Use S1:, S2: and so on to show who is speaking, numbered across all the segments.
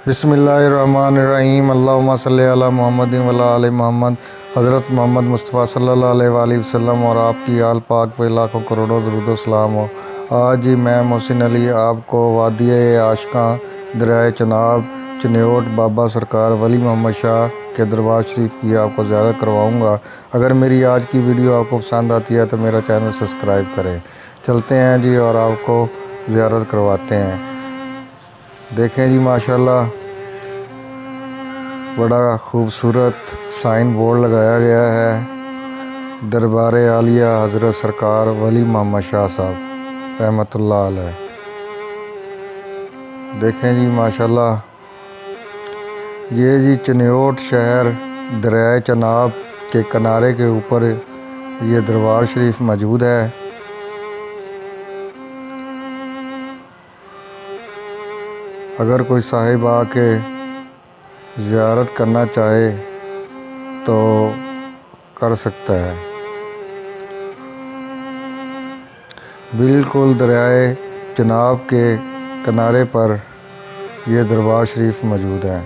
S1: बिस्मिल्लाहिर्रहमानिर्रहीम। अल्लाहुम्मा सल्ली अला मुहम्मद व अला आले मोहम्मद। हज़रत मोहम्मद मुस्तफ़ा सल्लल्लाहु अलैहि वसल्लम और आपकी आल पाक पे लाखों करोड़ों दरूद सलाम हो। आज ही मैं मोहसिन अली आपको वादी आशिकां दरियाए चनाब चन्योट बाबा सरकार वली मोहम्मद शाह के दरबार शरीफ की आपको ज़ियारत करवाऊँगा। अगर मेरी आज की वीडियो आपको पसंद आती है तो मेरा चैनल सब्सक्राइब करें। चलते हैं जी और आपको ज़ियारत करवाते हैं। देखें जी माशाल्लाह बड़ा खूबसूरत साइन बोर्ड लगाया गया है। दरबार आलिया हज़रत सरकार वली मोहम्मद शाह साहब रहमतुल्लाह अलैह। देखें जी माशाल्लाह ये जी चन्योट शहर दरियाए चनाब के किनारे के ऊपर ये दरबार शरीफ मौजूद है। अगर कोई साहिब आके ज़ियारत करना चाहे तो कर सकता है। बिल्कुल दरियाए चनाब के किनारे पर यह दरबार शरीफ मौजूद है।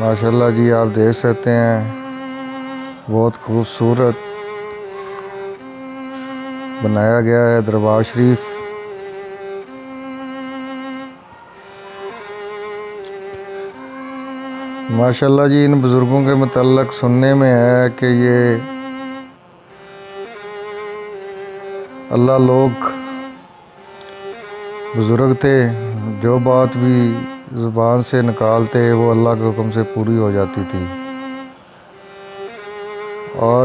S1: माशाल्लाह जी आप देख सकते हैं बहुत खूबसूरत बनाया गया है दरबार शरीफ। माशाल्लाह जी इन बुज़ुर्गों के मुतल्लक सुनने में है कि ये अल्लाह लोग बुज़ुर्ग थे, जो बात भी ज़ुबान से निकालते वो अल्लाह के हुक्म से पूरी हो जाती थी। और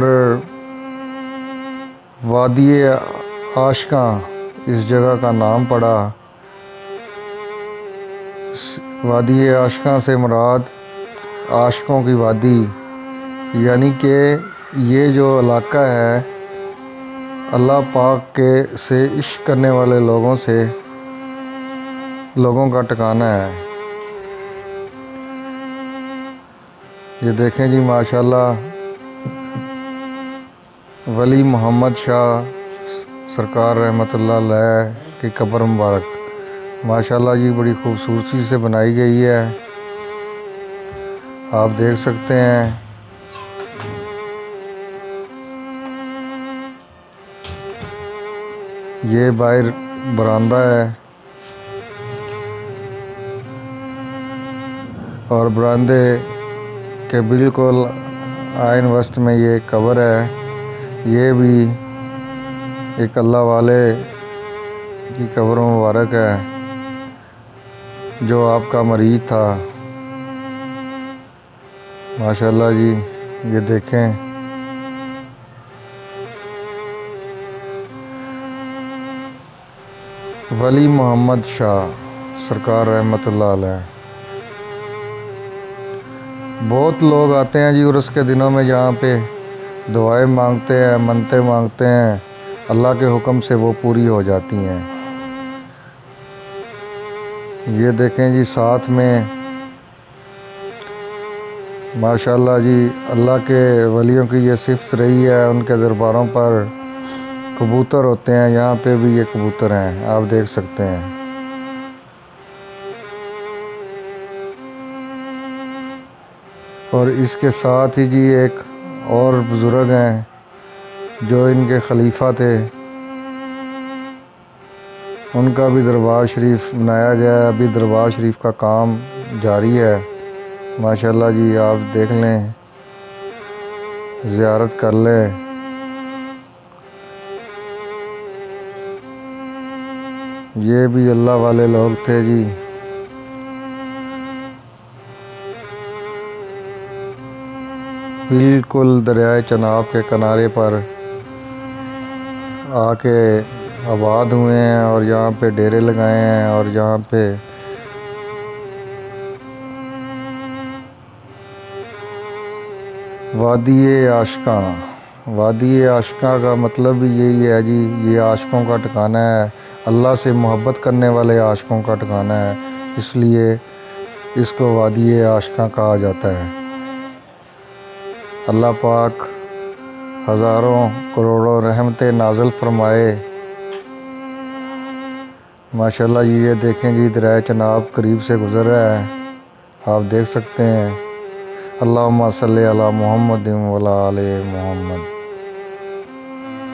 S1: वादी आशिकां इस जगह का नाम पड़ा। वादी आशिकां से मुराद आशिकों की वादी, यानी कि ये जो इलाका है अल्लाह पाक के से इश्क करने वाले लोगों का ठिकाना है। ये देखें जी माशाल्लाह वली मोहम्मद शाह सरकार रहमतुल्लाह अलैह की कब्र मुबारक माशाल्लाह जी बड़ी खूबसूरती से बनाई गई है। आप देख सकते हैं ये बाहर बरामदा है और बरामदे के बिल्कुल आइन वस्त में ये कब्र है। ये भी एक अल्लाह वाले की कब्र मुबारक है जो आपका मरीज था। माशाल्लाह जी ये देखें वली मोहम्मद शाह सरकार रहमतुल्लाह अलैह। बहुत लोग आते हैं जी उर्स के दिनों में यहाँ पे दुआएं मांगते हैं, मन्नतें मांगते हैं, अल्लाह के हुक्म से वो पूरी हो जाती हैं। ये देखें जी साथ में माशाल्लाह जी अल्लाह के वलियों की ये सिफ़त रही है, उनके दरबारों पर कबूतर होते हैं। यहाँ पे भी ये कबूतर हैं, आप देख सकते हैं। और इसके साथ ही जी एक और बुज़ुर्ग हैं जो इनके खलीफा थे, उनका भी दरबार शरीफ बनाया गया है। अभी दरबार शरीफ का काम जारी है। माशाल्लाह जी आप देख लें, ज़ियारत कर लें। ये भी अल्लाह वाले लोग थे जी। बिल्कुल दरियाए चनाब के किनारे पर आके आबाद हुए हैं और यहाँ पे डेरे लगाए हैं। और यहाँ पे वादी आशिकां का मतलब भी यही है जी, ये आशिकों का ठिकाना है, अल्लाह से मोहब्बत करने वाले आशिकों का ठिकाना है, इसलिए इसको वादी आशिकां कहा जाता है। अल्लाह पाक हज़ारों करोड़ों रहमतें नाज़िल फरमाए माशाल्लाह ये देखें जी, दरिया चनाब करीब से गुज़र रहा है, आप देख सकते हैं। अल्लाहुम्मा सल्ली अला मुहम्मदिन व अला आले मोहम्मद।